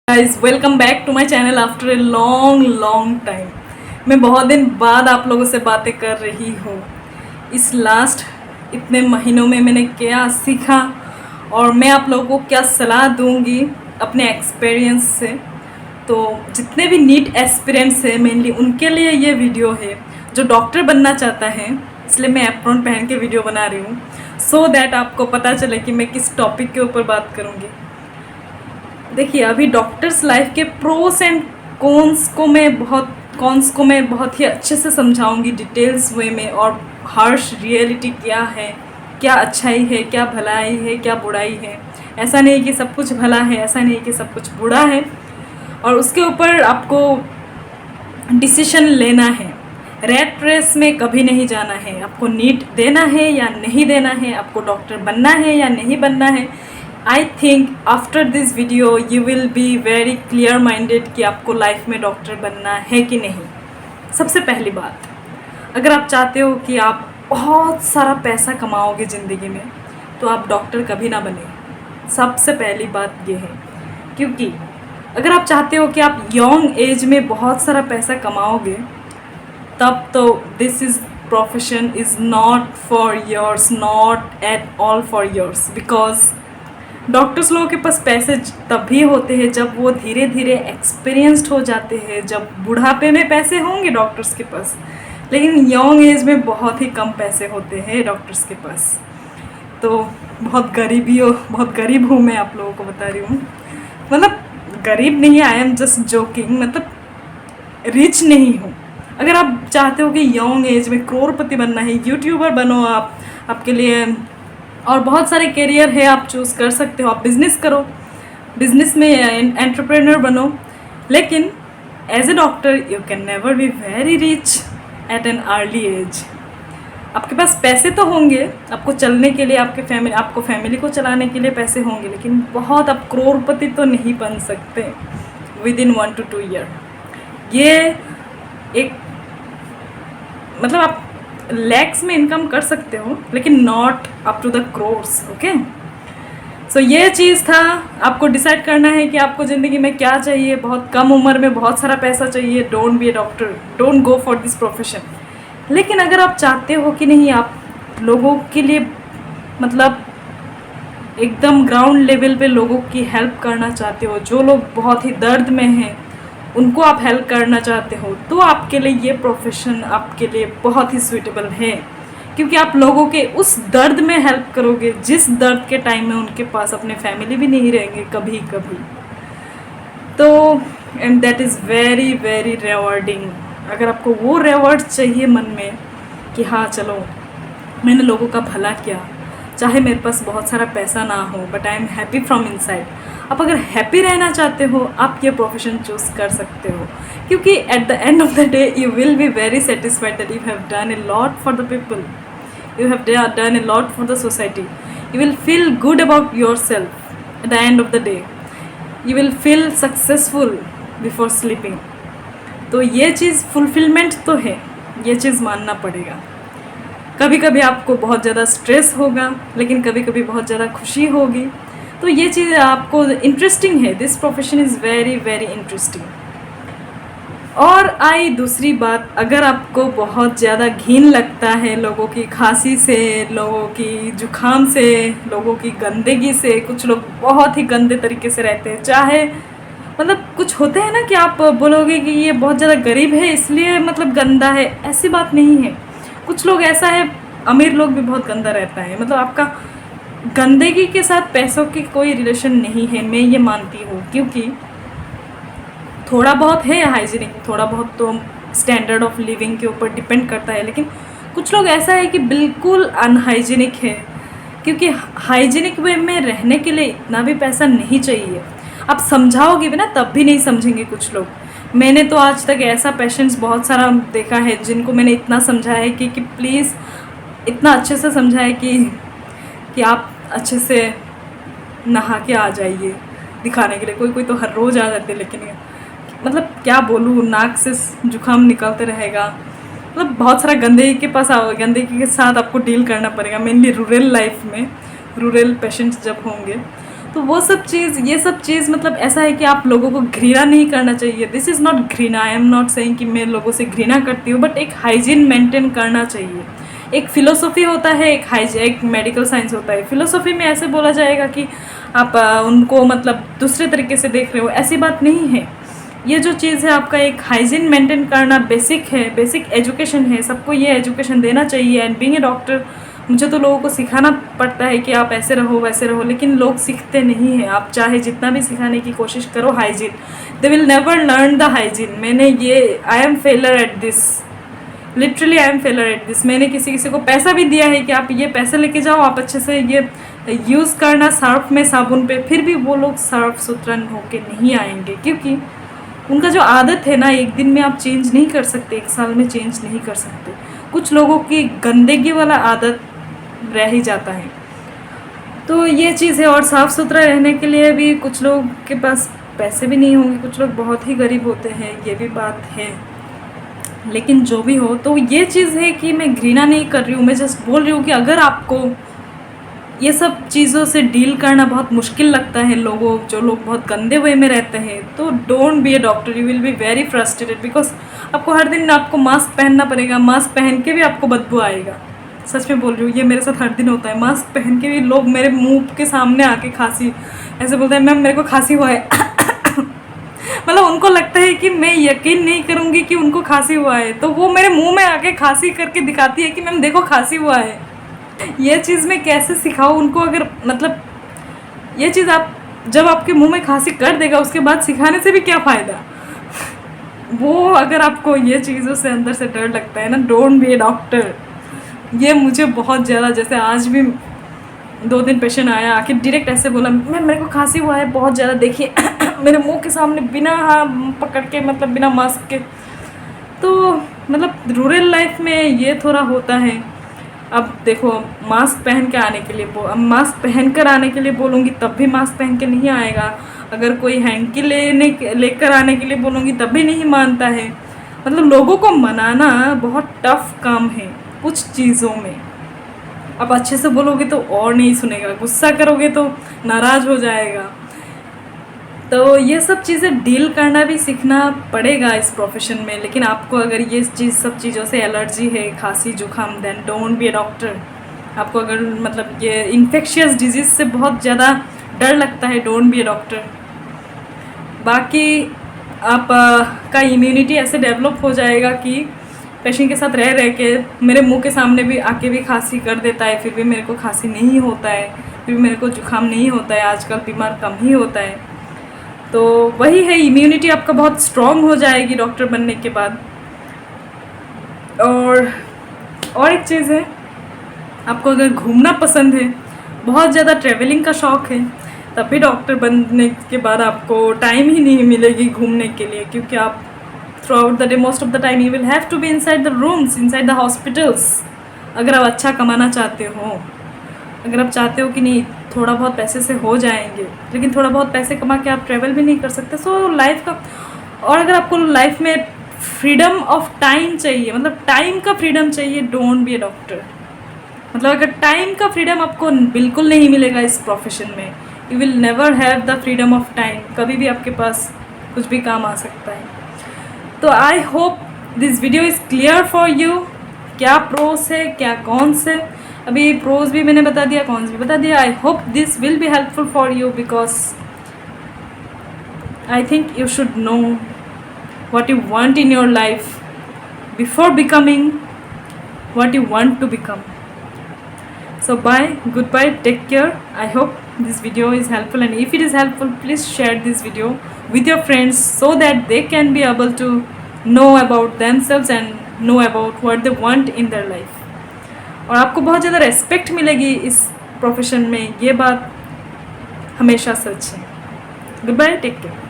Guys welcome back to my channel after a long time. मैं बहुत दिन बाद आप लोगों से बातें कर रही हूँ। इस लास्ट इतने महीनों में मैंने क्या सीखा और मैं आप लोगों को क्या सलाह दूँगी अपने एक्सपीरियंस से। तो जितने भी नीट एस्पिरेंट्स हैं मेनली उनके लिए ये वीडियो है। जो डॉक्टर बनना चाहता है, इसलिए मैं एप्रॉन पहन के वीडियो बना रही हूँ सो दैट आपको पता चले कि मैं किस टॉपिक के ऊपर बात करूँगी। देखिए, अभी डॉक्टर्स लाइफ के प्रोस एंड कॉन्स को मैं बहुत ही अच्छे से समझाऊंगी डिटेल्स वे में, और हार्श रियलिटी क्या है, क्या अच्छाई है, क्या भलाई है, क्या बुराई है। ऐसा नहीं कि सब कुछ भला है, ऐसा नहीं कि सब कुछ बुरा है, और उसके ऊपर आपको डिसीजन लेना है। रेट रेस में कभी नहीं जाना है। आपको नीट देना है या नहीं देना है, आपको डॉक्टर बनना है या नहीं बनना है। I think after this video you will be very clear minded कि आपको लाइफ में डॉक्टर बनना है कि नहीं। सबसे पहली बात, अगर आप चाहते हो कि आप बहुत सारा पैसा कमाओगे ज़िंदगी में, तो आप डॉक्टर कभी ना बने। सबसे पहली बात ये है, क्योंकि अगर आप चाहते हो कि आप यंग एज में बहुत सारा पैसा कमाओगे, तब तो this is profession is not for yours, not at all for yours. Because doctors लोगों के पास पैसे तभी होते हैं जब वो धीरे धीरे एक्सपीरियंस्ड हो जाते हैं। जब बुढ़ापे में पैसे होंगे डॉक्टर्स के पास, लेकिन यंग एज में बहुत ही कम पैसे होते हैं डॉक्टर्स के पास। तो बहुत गरीब हूँ मैं, आप लोगों को बता रही हूँ। मतलब गरीब नहीं, आई एम जस्ट जोकिंग, मतलब रिच नहीं हूँ। अगर आप चाहते हो कि यंग एज में करोड़पति बनना है, यूट्यूबर बनो आप, आपके लिए और बहुत सारे करियर है, आप चूज़ कर सकते हो। आप बिज़नेस करो, बिज़नेस में एंटरप्रेन्योर बनो, लेकिन as a doctor you can never be very rich at an early age. आपके पास पैसे तो होंगे, आपको चलने के लिए, आपको फैमिली को चलाने के लिए पैसे होंगे, लेकिन बहुत आप करोड़पति तो नहीं बन सकते विद इन 1 to 2 ईयर। ये एक मतलब आप लैक्स में इनकम कर सकते हो, लेकिन not up to the crores. Okay, so ये चीज़ था। आपको डिसाइड करना है कि आपको ज़िंदगी में क्या चाहिए। बहुत कम उम्र में बहुत सारा पैसा चाहिए, don't be a doctor, don't go for this profession. लेकिन अगर आप चाहते हो कि नहीं, आप लोगों के लिए मतलब एकदम ग्राउंड लेवल पे लोगों की हेल्प करना चाहते हो, जो लोग बहुत ही दर्द में हैं उनको आप हेल्प करना चाहते हो, तो आपके लिए ये प्रोफेशन आपके लिए बहुत ही सूटेबल है। क्योंकि आप लोगों के उस दर्द में हेल्प करोगे जिस दर्द के टाइम में उनके पास अपने फैमिली भी नहीं रहेंगे कभी कभी। तो and that is very very rewarding. अगर आपको वो रिवॉर्ड चाहिए मन में कि हाँ चलो मैंने लोगों का भला किया, चाहे मेरे पास बहुत सारा पैसा ना हो, but I am happy from inside. आप अगर हैप्पी रहना चाहते हो, आप ये प्रोफेशन चूज़ कर सकते हो, क्योंकि at the end of the day you will be very satisfied that you have done a lot for the people, you have done a lot for the society. You will feel good about your self at the end of the day, you will feel successful before sleeping. तो ये चीज़ fulfilment तो है, ये चीज़ मानना पड़ेगा। कभी कभी आपको बहुत ज़्यादा स्ट्रेस होगा, लेकिन कभी कभी बहुत ज़्यादा खुशी होगी। तो ये चीज़ आपको इंटरेस्टिंग है। This profession is very very interesting. और आई दूसरी बात, अगर आपको बहुत ज़्यादा घिन लगता है लोगों की खांसी से, लोगों की जुकाम से, लोगों की गंदगी से, कुछ लोग बहुत ही गंदे तरीके से रहते हैं, चाहे मतलब कुछ होते हैं ना कि आप बोलोगे कि ये बहुत ज़्यादा गरीब है इसलिए मतलब गंदा है, ऐसी बात नहीं है। कुछ लोग ऐसा है, अमीर लोग भी बहुत गंदा रहता है। मतलब आपका गंदगी के साथ पैसों की कोई रिलेशन नहीं है, मैं ये मानती हूँ। क्योंकि थोड़ा बहुत है हाइजीनिक, थोड़ा बहुत तो स्टैंडर्ड ऑफ लिविंग के ऊपर डिपेंड करता है, लेकिन कुछ लोग ऐसा है कि बिल्कुल अनहाइजीनिक है। क्योंकि हाइजीनिक वे में रहने के लिए इतना भी पैसा नहीं चाहिए। आप समझाओगे भी ना तब भी नहीं समझेंगे कुछ लोग। मैंने तो आज तक ऐसा पेशेंट्स बहुत सारा देखा है जिनको मैंने इतना समझाया है कि प्लीज़, इतना अच्छे से समझाया कि आप अच्छे से नहा के आ जाइए दिखाने के लिए। कोई कोई तो हर रोज़ आ जाते, लेकिन मतलब क्या बोलूँ, नाक से जुकाम निकलते रहेगा। मतलब बहुत सारा गंदगी के साथ आपको डील करना पड़ेगा, मेनली रूरल लाइफ में, रूरल पेशेंट्स जब होंगे तो वो सब चीज़, ये सब चीज़ मतलब ऐसा है कि आप लोगों को घृणा नहीं करना चाहिए। दिस इज़ नॉट घृणा, आई एम नॉट सेइंग कि मैं लोगों से घृणा करती हूँ, बट एक हाइजीन मेंटेन करना चाहिए। एक फ़िलोसॉफ़ी होता है, एक मेडिकल साइंस होता है। फ़िलोसॉफ़ी में ऐसे बोला जाएगा कि आप उनको मतलब दूसरे तरीके से देख रहे हो, ऐसी बात नहीं है। ये जो चीज़ है आपका एक हाइजीन मेंटेन करना बेसिक है, बेसिक एजुकेशन है, सबको ये एजुकेशन देना चाहिए। एंड बीइंग ए डॉक्टर, मुझे तो लोगों को सिखाना पड़ता है कि आप ऐसे रहो वैसे रहो, लेकिन लोग सीखते नहीं हैं। आप चाहे जितना भी सिखाने की कोशिश करो hygiene, they will never learn the hygiene. मैंने ये, I am failure at this, literally I am failure at this. मैंने किसी को पैसा भी दिया है कि आप ये पैसे लेके जाओ, आप अच्छे से ये यूज़ करना सर्फ में, साबुन पे, फिर भी वो लोग साफ सुथरा होके नहीं आएंगे, क्योंकि उनका जो आदत है ना, एक दिन में आप चेंज नहीं कर सकते, एक साल में चेंज नहीं कर सकते। कुछ लोगों की गंदगी वाला आदत रह ही जाता है। तो ये चीज़ है। और साफ़ सुथरा रहने के लिए भी कुछ लोग के पास पैसे भी नहीं होंगे, कुछ लोग बहुत ही गरीब होते हैं, ये भी बात है। लेकिन जो भी हो, तो ये चीज़ है कि मैं घृणा नहीं कर रही हूँ, मैं जस्ट बोल रही हूँ कि अगर आपको ये सब चीज़ों से डील करना बहुत मुश्किल लगता है, जो लोग बहुत गंदे वे में रहते हैं, तो don't be a doctor. You will be very frustrated, because आपको हर दिन आपको मास्क पहनना पड़ेगा, मास्क पहन के भी आपको बदबू आएगा। सच में बोल रही हूँ, ये मेरे साथ हर दिन होता है। मास्क पहन के भी लोग मेरे मुंह के सामने आके खांसी ऐसे बोलते हैं, मैम मेरे को खांसी हुआ है। मतलब उनको लगता है कि मैं यकीन नहीं करूँगी कि उनको खांसी हुआ है, तो वो मेरे मुंह में आके खांसी करके दिखाती है कि मैम देखो खांसी हुआ है। ये चीज़ मैं कैसे सिखाऊँ उनको? अगर मतलब ये चीज़ आप जब आपके मुंह में खांसी कर देगा, उसके बाद सिखाने से भी क्या फ़ायदा? वो अगर आपको ये चीज़ों से अंदर से डर लगता है ना, डोंट बी ए डॉक्टर। ये मुझे बहुत ज़्यादा, जैसे आज भी 2 दिन पेशेंट आया, आके डायरेक्ट ऐसे बोला, मैम मेरे को खांसी हुआ है बहुत ज़्यादा, देखिए मेरे मुंह के सामने बिना हाथ पकड़ के, मतलब बिना मास्क के। तो मतलब रूरल लाइफ में ये थोड़ा होता है। अब देखो, मास्क पहन के आने के लिए मास्क पहन कर आने के लिए बोलूँगी तब भी मास्क पहन के नहीं आएगा। अगर कोई हैंकी लेकर आने के लिए बोलूँगी तब भी नहीं मानता है। मतलब लोगों को मनाना बहुत टफ काम है कुछ चीज़ों में। अब अच्छे से बोलोगे तो और नहीं सुनेगा, गुस्सा करोगे तो नाराज़ हो जाएगा। तो ये सब चीज़ें डील करना भी सीखना पड़ेगा इस प्रोफेशन में। लेकिन आपको अगर ये सब चीज़ों से एलर्जी है, खांसी जुकाम, then don't be a doctor. आपको अगर मतलब ये इन्फेक्शियस डिजीज़ से बहुत ज़्यादा डर लगता है, डोंट बी ए डॉक्टर। बाकी आप का इम्यूनिटी ऐसे डेवलप हो जाएगा कि पेशेंट के साथ रह के मेरे मुंह के सामने भी आके भी खांसी कर देता है, फिर भी मेरे को खांसी नहीं होता है, फिर भी मेरे को जुकाम नहीं होता है। आजकल बीमार कम ही होता है। तो वही है, इम्यूनिटी आपका बहुत स्ट्रॉन्ग हो जाएगी डॉक्टर बनने के बाद। और एक चीज़ है, आपको अगर घूमना पसंद है, बहुत ज़्यादा ट्रैवलिंग का शौक़ है, तब भी डॉक्टर बनने के बाद आपको टाइम ही नहीं मिलेगी घूमने के लिए, क्योंकि आप throughout the day, most of the time you will have to be inside the rooms, inside the hospitals. अगर आप अच्छा कमाना चाहते हो, अगर आप चाहते हो कि नहीं थोड़ा बहुत पैसे से हो जाएंगे, लेकिन थोड़ा बहुत पैसे कमा के आप ट्रैवल भी नहीं कर सकते, सो लाइफ का। और अगर आपको लाइफ में फ्रीडम ऑफ टाइम चाहिए, मतलब टाइम का फ्रीडम चाहिए, डोंट बी ए डॉक्टर। मतलब अगर टाइम का फ्रीडम आपको बिल्कुल नहीं मिलेगा इस प्रोफेशन में, you will never have the freedom of time. कभी भी आपके पास कुछ भी काम आ सकता है। तो I hope this video is clear for you. क्या प्रोस है, क्या कॉन्स है, अभी प्रोज भी मैंने बता दिया, कॉन्स भी बता दिया। I hope this will be helpful for you, because I think you should know what you want in your life before becoming what you want to become. So bye, goodbye, take care. I hope this video is helpful, and if it is helpful, please share this video with your friends so that they can be able to know about themselves and know about what they want in their life. और आपको बहुत ज़्यादा respect मिलेगी इस profession में, ये बात हमेशा सच है। Goodbye, take care.